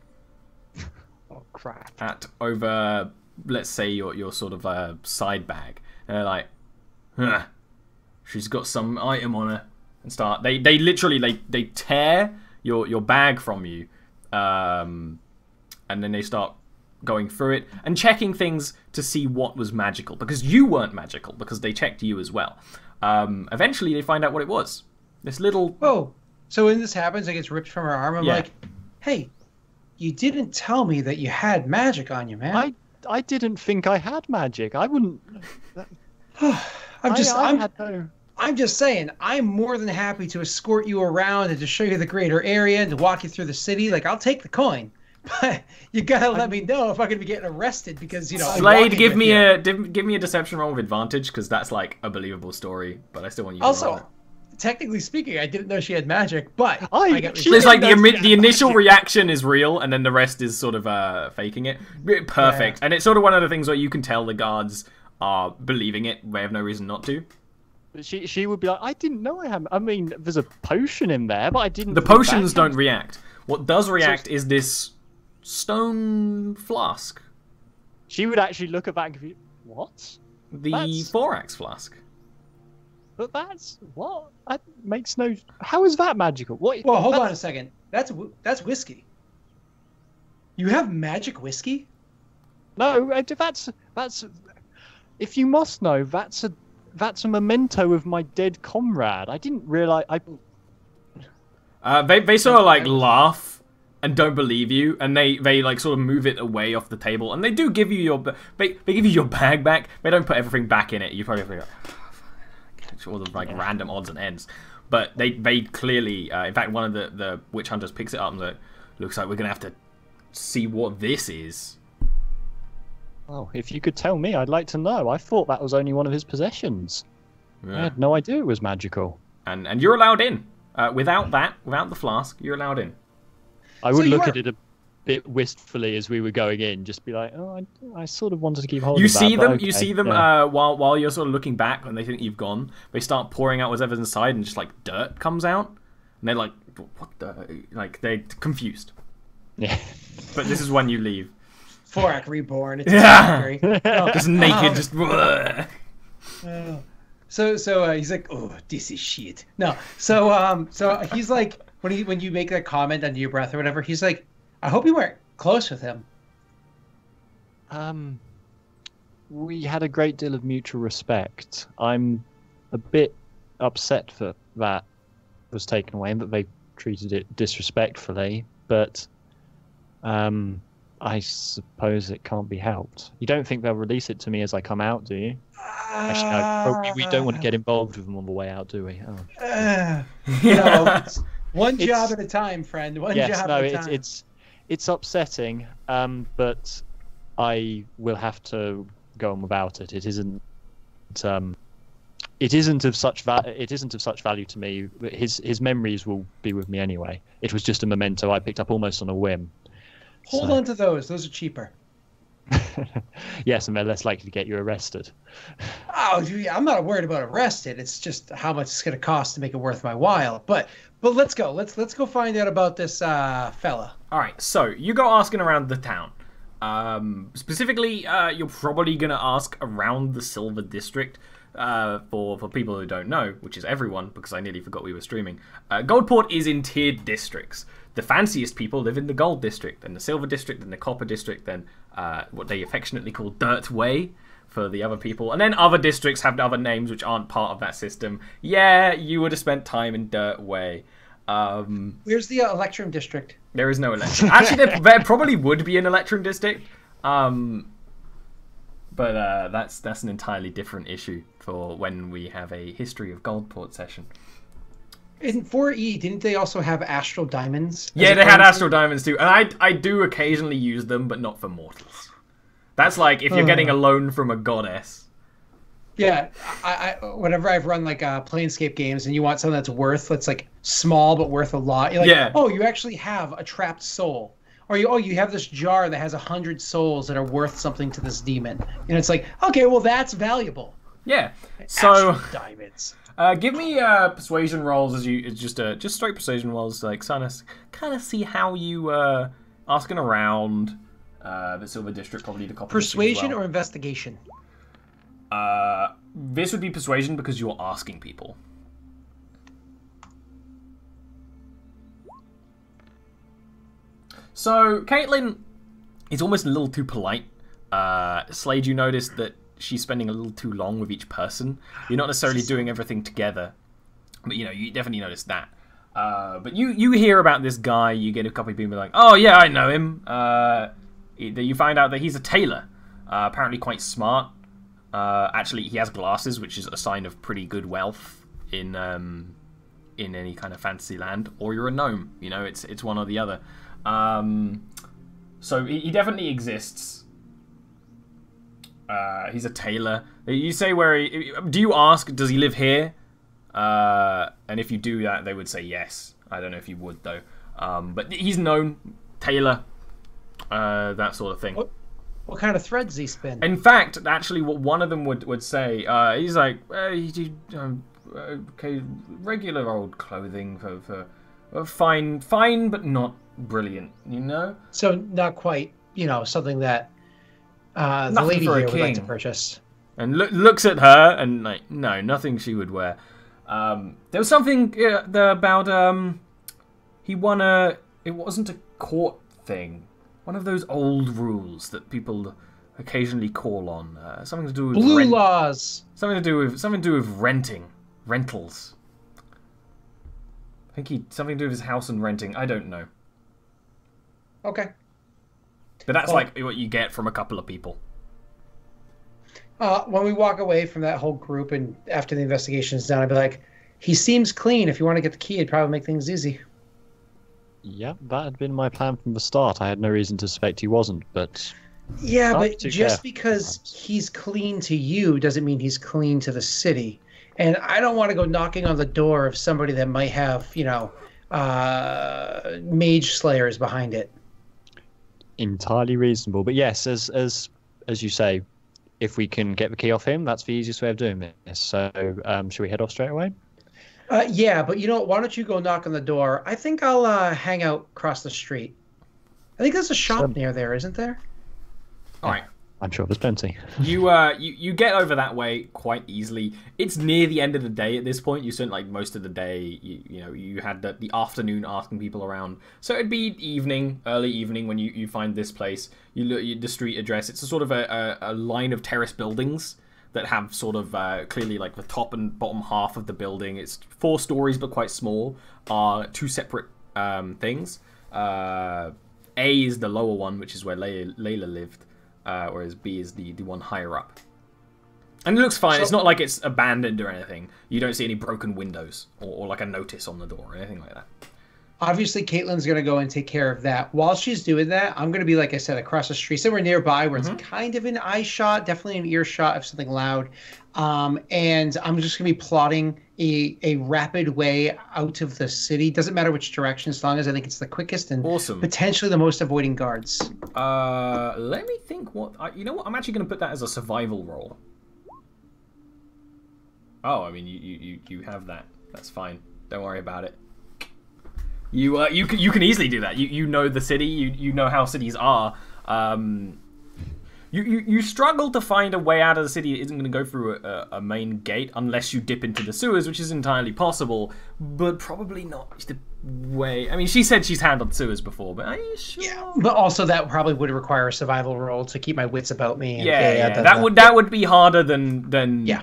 [SPEAKER 2] Oh crap!
[SPEAKER 1] At over, let's say your sort of side bag, and they're like, huh, she's got some item on her. And start. They literally they tear your bag from you, and then they start going through it and checking things to see what was magical, because you weren't magical, because they checked you as well. Eventually they find out what it was. This little.
[SPEAKER 3] Oh, so when this happens, it gets ripped from her arm. I'm like, hey, you didn't tell me that you had magic on you, man.
[SPEAKER 2] I didn't think I had magic. I wouldn't.
[SPEAKER 3] I'm just saying, I'm more than happy to escort you around and to show you the greater area and to walk you through the city. Like, I'll take the coin, but you gotta let me know if I'm gonna be getting arrested because, you know.
[SPEAKER 1] Slade, give me a deception roll with advantage, because that's like a believable story. But I still want you to roll it.
[SPEAKER 3] Technically speaking, I didn't know she had magic, but
[SPEAKER 1] it's like the initial reaction is real, and then the rest is sort of faking it. Perfect, and it's sort of one of the things where you can tell the guards are believing it. They have no reason not to.
[SPEAKER 2] She would be like, I didn't know I had. I mean, there's a potion in there, but I didn't.
[SPEAKER 1] The potions don't react. What does react is this stone flask.
[SPEAKER 2] She would actually look at that and go, what?
[SPEAKER 1] The 4-axe flask.
[SPEAKER 2] But that's what? That makes no. How is that magical? What?
[SPEAKER 3] Well, hold on a second. That's whiskey. You have magic whiskey?
[SPEAKER 2] No, that's. If you must know, that's a memento of my dead comrade. I didn't realize.
[SPEAKER 1] They sort of like laugh and don't believe you, and they like sort of move it away off the table, and they do give you they give you your bag back. They don't put everything back in it. You probably have to go, all the like random odds and ends, but they clearly. In fact, one of the witch hunters picks it up and like, looks like we're gonna have to see what this is.
[SPEAKER 2] Oh, if you could tell me, I'd like to know. I thought that was only one of his possessions. Yeah. I had no idea it was magical.
[SPEAKER 1] And you're allowed in. Without the flask, you're allowed in.
[SPEAKER 2] I would look at it a bit wistfully as we were going in, just be like, oh, I sort of wanted to keep hold of that.
[SPEAKER 1] You see them while you're sort of looking back and they think you've gone. They start pouring out whatever's inside, and just like dirt comes out, and they're like, what the? Like they're confused.
[SPEAKER 2] Yeah.
[SPEAKER 1] But this is when you leave.
[SPEAKER 3] 4-act reborn. It's just
[SPEAKER 1] naked, just.
[SPEAKER 3] So he's like, oh, this is shit. No, so he's like, when you make that comment under your breath or whatever, he's like, I hope you weren't close with him.
[SPEAKER 2] We had a great deal of mutual respect. I'm a bit upset that that was taken away and that they treated it disrespectfully, but I suppose it can't be helped. You don't think they'll release it to me as I come out, do you? Actually, no, we don't want to get involved with them on the way out, do we?
[SPEAKER 3] No, one job at a time, friend. One job at a time.
[SPEAKER 2] It's upsetting, but I will have to go on without it. It isn't of such value to me. His memories will be with me anyway. It was just a memento I picked up almost on a whim.
[SPEAKER 3] Hold on to those. Those are cheaper.
[SPEAKER 2] Yes, and they're less likely to get you arrested.
[SPEAKER 3] Oh, I'm not worried about arrested. It's just how much it's going to cost to make it worth my while. But But let's go. Let's go find out about this fella.
[SPEAKER 1] All right. So you go asking around the town. Specifically, you're probably gonna ask around the Silver District. For people who don't know, which is everyone, because I nearly forgot we were streaming. Goldport is in tiered districts. The fanciest people live in the Gold District, then the Silver District, then the Copper District, then what they affectionately call Dirt Way for the other people. And then other districts have other names which aren't part of that system. Yeah, you would have spent time in Dirt Way.
[SPEAKER 3] Where's the Electrum District?
[SPEAKER 1] There is no Electrum. Actually, there probably would be an Electrum District. But that's an entirely different issue for when we have a History of Goldport session.
[SPEAKER 3] In 4E, didn't they also have Astral Diamonds?
[SPEAKER 1] Yeah, they had Astral Diamonds too. And I do occasionally use them, but not for mortals. That's like if you're getting a loan from a goddess.
[SPEAKER 3] Yeah, whenever I've run like Planescape games and you want something that's like small but worth a lot, you're like, oh, you actually have a trapped soul. Or you have this jar that has 100 souls that are worth something to this demon. And it's like, okay, well, that's valuable.
[SPEAKER 1] Yeah. So
[SPEAKER 3] diamonds.
[SPEAKER 1] Give me persuasion rolls as just straight persuasion rolls, like kind of see how you asking around the Silver District, probably the Copper
[SPEAKER 3] Persuasion or investigation?
[SPEAKER 1] This would be persuasion because you're asking people. So, Katlyn is almost a little too polite. Slade, you notice that she's spending a little too long with each person. You're not necessarily doing everything together, but you definitely notice that. But you hear about this guy, you get a couple of people like, oh yeah, I know him. You find out that he's a tailor, apparently quite smart. Actually, he has glasses, which is a sign of pretty good wealth in any kind of fantasy land. Or you're a gnome, it's one or the other. So he definitely exists. He's a tailor. You say do you ask, does he live here? And if you do that, they would say yes. I don't know if you would though. But he's known, tailor, that sort of thing.
[SPEAKER 3] What kind of threads he spin?
[SPEAKER 1] In fact, actually, what one of them would say, he's like, okay, regular old clothing for fine, but not brilliant,
[SPEAKER 3] So not quite, something that the lady here would like to purchase.
[SPEAKER 1] And looks at her and like, no, nothing she would wear. There was something about he won it wasn't a court thing. One of those old rules that people occasionally call on. Something to do with
[SPEAKER 3] blue laws.
[SPEAKER 1] Something to do with rentals. I think something to do with his house and renting. I don't know.
[SPEAKER 3] Okay.
[SPEAKER 1] But that's like what you get from a couple of people.
[SPEAKER 3] When we walk away from that whole group and after the investigation's done, I'd be like, he seems clean. If you want to get the key, it'd probably make things easy.
[SPEAKER 2] Yeah, that had been my plan from the start. I had no reason to suspect he wasn't, but...
[SPEAKER 3] Yeah, but just because he's clean to you doesn't mean he's clean to the city. And I don't want to go knocking on the door of somebody that might have, mage slayers behind it.
[SPEAKER 2] Entirely reasonable. But yes, as you say, if we can get the key off him, that's the easiest way of doing this. So should we head off straight away?
[SPEAKER 3] Yeah, but why don't you go knock on the door? I think I'll hang out across the street. I think there's a shop near there, isn't there?
[SPEAKER 1] All right.
[SPEAKER 2] I'm sure there's plenty.
[SPEAKER 1] You get over that way quite easily. It's near the end of the day at this point. You spent like most of the day. You had the afternoon asking people around. So it'd be early evening when you find this place. You look at the street address. It's a sort of a line of terrace buildings that have sort of clearly like the top and bottom half of the building. It's 4 stories but quite small. Are 2 separate things. A is the lower one, which is where Layla lived. Whereas B is the one higher up. And it looks fine. So, it's not like it's abandoned or anything. You don't see any broken windows or like a notice on the door or anything like that.
[SPEAKER 3] Obviously, Katlyn's going to go and take care of that. While she's doing that, I'm going to be, like I said, across the street, somewhere nearby where it's kind of an eye shot, definitely an ear shot of something loud. And I'm just going to be plotting a rapid way out of the city. Doesn't matter which direction, as long as I think it's the quickest and potentially the most avoiding guards.
[SPEAKER 1] Let me think you know what? I'm actually going to put that as a survival roll. Oh, I mean, you have that. That's fine. Don't worry about it. You can easily do that. You know the city. You know how cities are. You struggle to find a way out of the city that isn't going to go through a main gate unless you dip into the sewers, which is entirely possible, but probably not the way. I mean, she said she's handled sewers before, but are you sure?
[SPEAKER 3] Yeah, but also that probably would require a survival roll to keep my wits about me. And
[SPEAKER 1] that would be harder than
[SPEAKER 3] yeah.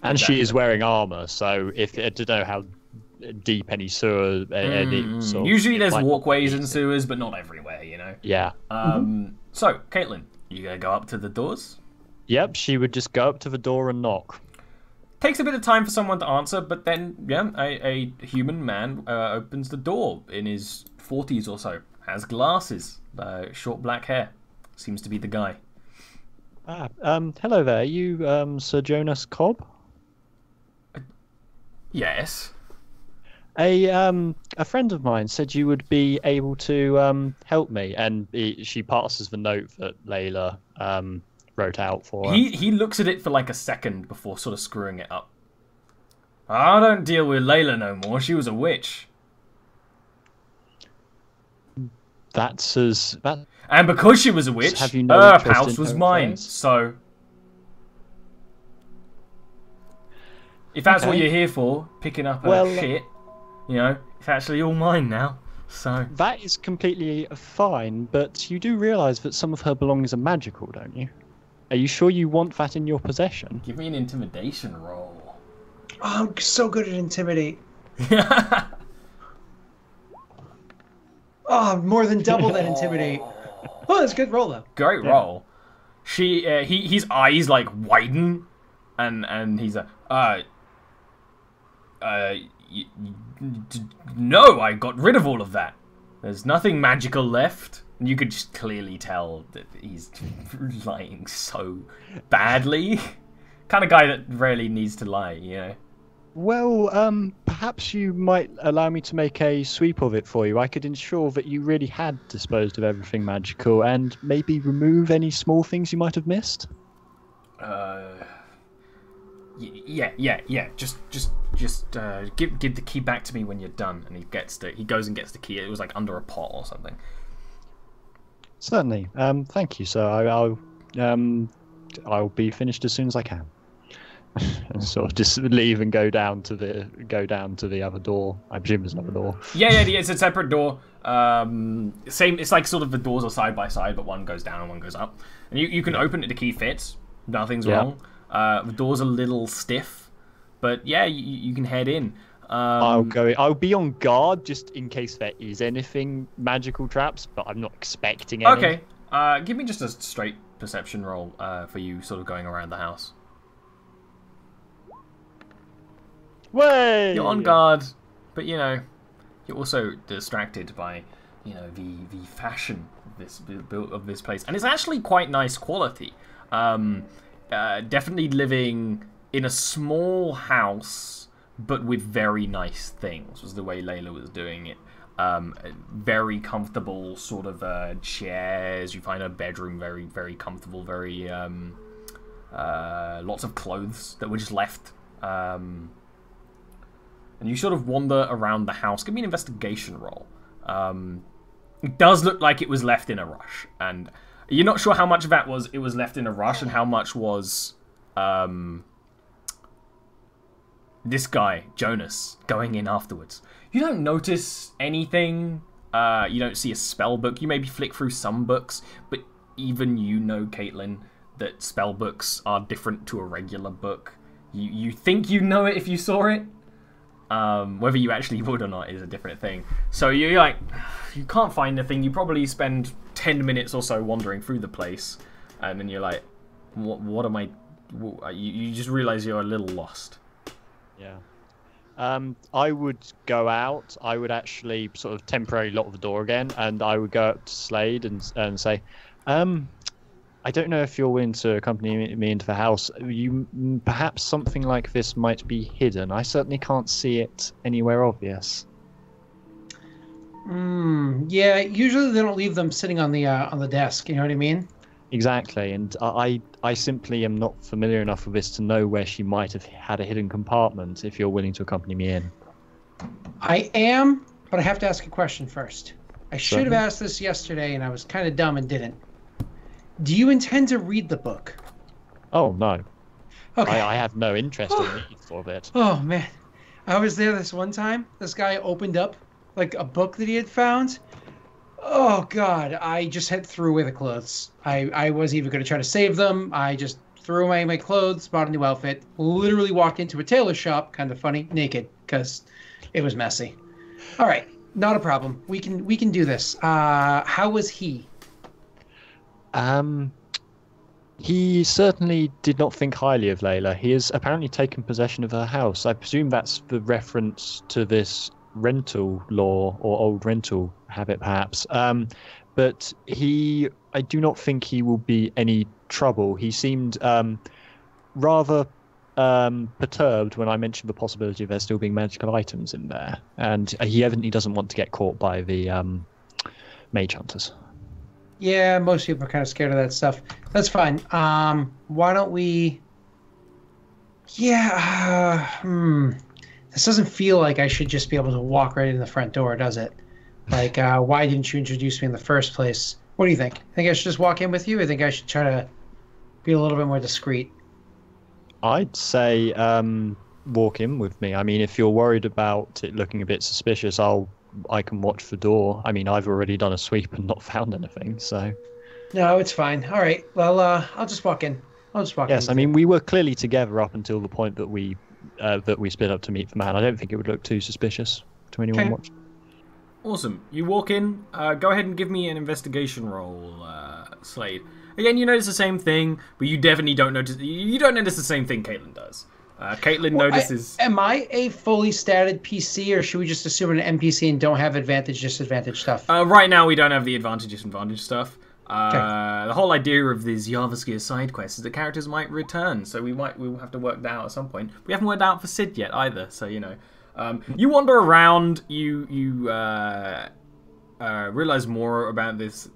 [SPEAKER 2] And she is wearing armor, so if to know how deep any sewer,
[SPEAKER 1] usually there's walkways in sewers, but not everywhere, you know.
[SPEAKER 2] Yeah.
[SPEAKER 1] So, Katlyn, you gonna go up to the doors?
[SPEAKER 2] Yep, she would just go up to the door and knock.
[SPEAKER 1] Takes a bit of time for someone to answer, but then, yeah, a human man opens the door in his 40s or so. Has glasses, short black hair. Seems to be the guy.
[SPEAKER 2] Hello there. Are you Sir Jonas Cobb?
[SPEAKER 1] Yes.
[SPEAKER 2] A friend of mine said you would be able to help me, and she passes the note that Layla wrote out for her.
[SPEAKER 1] He looks at it for like a second before sort of screwing it up. I don't deal with Layla no more. She was a witch. And because she was a witch, her house was mine. So, if that's what you're here for, picking up her shit, you know, it's actually all mine now. So
[SPEAKER 2] that is completely fine, but you do realise that some of her belongings are magical, don't you? Are you sure you want that in your possession?
[SPEAKER 1] Give me an intimidation roll.
[SPEAKER 3] Oh, I'm so good at intimidate. Oh, more than double that intimidate. Oh, that's a good roll though.
[SPEAKER 1] Great roll. His eyes like widen, and he's like, no, I got rid of all of that. There's nothing magical left. And you could just clearly tell that he's lying so badly. Kind of guy that rarely needs to lie, you know.
[SPEAKER 2] Well, perhaps you might allow me to make a sweep of it for you. I could ensure that you really had disposed of everything magical, and maybe remove any small things you might have missed. Yeah. Just give the key back to me when you're done. And he goes and gets the key. It was like under a pot or something. Certainly. Thank you, sir. I'll be finished as soon as I can. And sort of just leave and go down to the other door. I presume there's another door.
[SPEAKER 1] Yeah, it's a separate door. Same. It's like sort of the doors are side by side, but one goes down and one goes up. And you can open it. The key fits. Nothing's wrong. The door's a little stiff, but yeah, you can head in.
[SPEAKER 2] I'll be on guard just in case there is anything magical traps, but I'm not expecting any.
[SPEAKER 1] Okay. Give me just a straight perception roll for you, sort of going around the house.
[SPEAKER 2] Way!
[SPEAKER 1] You're on guard, but you know, you're also distracted by, you know, the fashion of this place, and it's actually quite nice quality. Definitely living in a small house, but with very nice things, was the way Layla was doing it. Very comfortable sort of chairs. You find her bedroom very, very comfortable. Very lots of clothes that were just left. And you sort of wander around the house. Give me an investigation roll. It does look like it was left in a rush, and you're not sure how much of that it was left in a rush, and how much was this guy Jonas going in afterwards. You don't notice anything. You don't see a spell book. You maybe flick through some books, but even you know, Katlyn, that spell books are different to a regular book. You think you know it if you saw it. Whether you actually would or not is a different thing. So you're like, you can't find anything. You probably spend 10 minutes or so wandering through the place, and then you're like, what am I? You just realize you're a little lost.
[SPEAKER 2] Yeah. I would go out. I would actually sort of temporarily lock the door again, and I would go up to Slade and say, I don't know if you're willing to accompany me into the house. Perhaps something like this might be hidden. I certainly can't see it anywhere obvious.
[SPEAKER 3] Yeah, usually they don't leave them sitting on the desk. You know what I mean?
[SPEAKER 2] Exactly, and I simply am not familiar enough with this to know where she might have had a hidden compartment. If you're willing to accompany me in,
[SPEAKER 3] I am, But I have to ask a question first. I should have asked this yesterday, and I was kind of dumb and didn't. Do you intend to read the book?
[SPEAKER 2] Oh, no.
[SPEAKER 3] Okay.
[SPEAKER 2] I have no interest in the need for it.
[SPEAKER 3] Oh, man. I was there this one time. This guy opened up, like, a book that he had found. Oh, God. I just threw away the clothes. I wasn't even going to try to save them. I just threw away my clothes, bought a new outfit, literally walked into a tailor shop, kind of funny, naked, because it was messy. All right. Not a problem. We can do this. How was he?
[SPEAKER 2] He certainly did not think highly of Layla. He has apparently taken possession of her house. I presume that's the reference to this rental law or old rental habit, perhaps. But I do not think he will be any trouble. He seemed rather perturbed when I mentioned the possibility of there still being magical items in there, and he evidently doesn't want to get caught by the mage hunters.
[SPEAKER 3] Yeah, most people are kind of scared of that stuff. That's fine. Why don't we... Yeah, This doesn't feel like I should just be able to walk right in the front door, does it? Like, why didn't you introduce me in the first place? What do you think? Think I should just walk in with you? I think I should try to be a little bit more discreet.
[SPEAKER 2] I'd say walk in with me. I mean, if you're worried about it looking a bit suspicious, I can watch the door. I mean, I've already done a sweep and not found anything, so...
[SPEAKER 3] No, it's fine. All right. Well, I'll just walk in.
[SPEAKER 2] Yes, I mean, we were clearly together up until the point that we split up to meet the man. I don't think it would look too suspicious to anyone watching.
[SPEAKER 1] Awesome. You walk in. Go ahead and give me an investigation roll, Slade. Again, you notice the same thing, but you definitely don't notice... You don't notice the same thing Katlyn does. Katlyn notices...
[SPEAKER 3] Am I a fully statted PC, or should we just assume an NPC and don't have advantage, disadvantage stuff?
[SPEAKER 1] Right now, we don't have the advantage, disadvantage stuff. The whole idea of these Jarviskjir side quests is that characters might return, so we'll have to work that out at some point. We haven't worked out for Sid yet either, so you know. You wander around, you realize more about this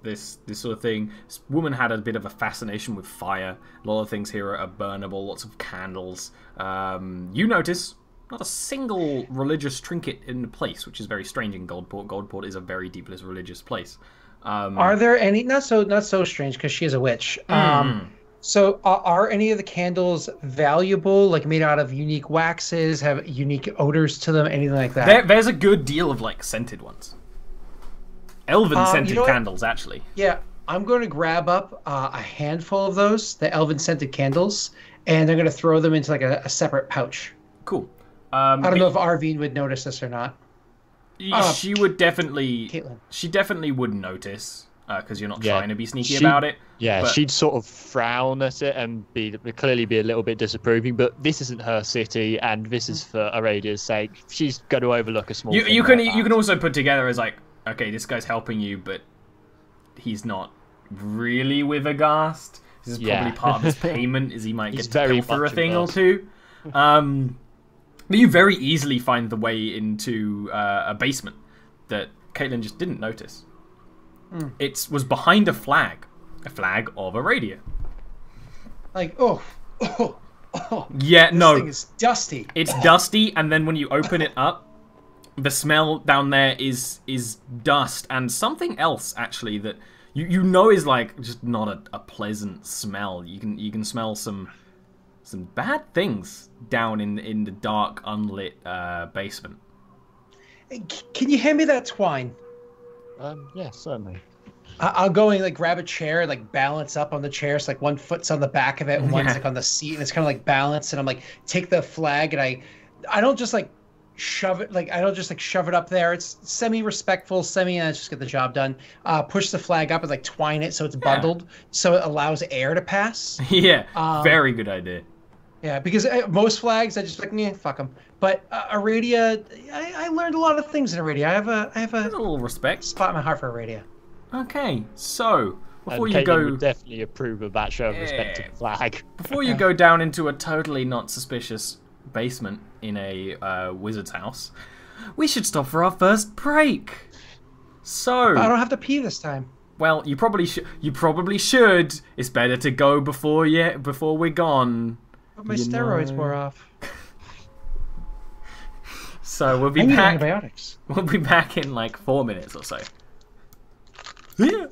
[SPEAKER 1] sort of thing. This woman had a bit of a fascination with fire. A lot of things here are burnable, lots of candles. You notice not a single religious trinket in the place, which is very strange in Goldport. Goldport is a very deeply religious place.
[SPEAKER 3] Are there any... Not so strange, because she is a witch. So are any of the candles valuable, like made out of unique waxes, have unique odors to them, anything like that?
[SPEAKER 1] There's a good deal of like scented ones. Elven scented candles, actually. Yeah,
[SPEAKER 3] I'm going to grab up a handful of those, the elven scented candles, and they're going to throw them into like a separate pouch.
[SPEAKER 1] Cool.
[SPEAKER 3] I don't know if Arvine would notice this or not.
[SPEAKER 1] She would definitely...
[SPEAKER 3] Katlyn.
[SPEAKER 1] She definitely would notice, because you're not trying to be sneaky about it.
[SPEAKER 2] Yeah, she'd sort of frown at it and clearly be a little bit disapproving, but this isn't her city, and this is for Aradia's sake. She's going to overlook a small thing
[SPEAKER 1] you can also put together as like, okay, this guy's helping you, but he's not really with Aghast. This is probably part of his payment, is he might get to pay for a thing or two. But you very easily find the way into a basement that Katlyn just didn't notice. It was behind a flag of Aradia.
[SPEAKER 3] Like,
[SPEAKER 1] yeah,
[SPEAKER 3] this thing is dusty.
[SPEAKER 1] It's dusty, and then when you open it up, the smell down there is dust and something else actually that you know is like just not a pleasant smell. You can smell some bad things down in the dark, unlit basement.
[SPEAKER 3] Can you hand me that twine?
[SPEAKER 2] Yeah, certainly.
[SPEAKER 3] I'll go and like grab a chair, like balance up on the chair. So like one foot's on the back of it, and one's like on the seat, and it's kind of like balanced. And I'm like, take the flag, and I don't just like shove it, like I don't just like shove it up there. It's semi-respectful, let's just get the job done. Push the flag up and like twine it so it's bundled, so it allows air to pass.
[SPEAKER 1] Yeah, very good idea.
[SPEAKER 3] Yeah, because most flags I just like, fuck them. But Aradia, I learned a lot of things in Aradia. I have a
[SPEAKER 1] little respect
[SPEAKER 3] spot in my heart for Aradia.
[SPEAKER 1] Okay, so before
[SPEAKER 2] and
[SPEAKER 1] you
[SPEAKER 2] Katlyn
[SPEAKER 1] go,
[SPEAKER 2] would definitely approve of that show of respect to the flag.
[SPEAKER 1] Before you go down into a totally not suspicious basement in a wizard's house, we should stop for our first break. So
[SPEAKER 3] I don't have to pee this time.
[SPEAKER 1] Well, you probably should. You probably should. It's better to go before we're gone.
[SPEAKER 3] But my steroids wore off.
[SPEAKER 1] So we'll be
[SPEAKER 3] I need
[SPEAKER 1] back.
[SPEAKER 3] antibiotics.
[SPEAKER 1] We'll be back in like 4 minutes or so. Yeah.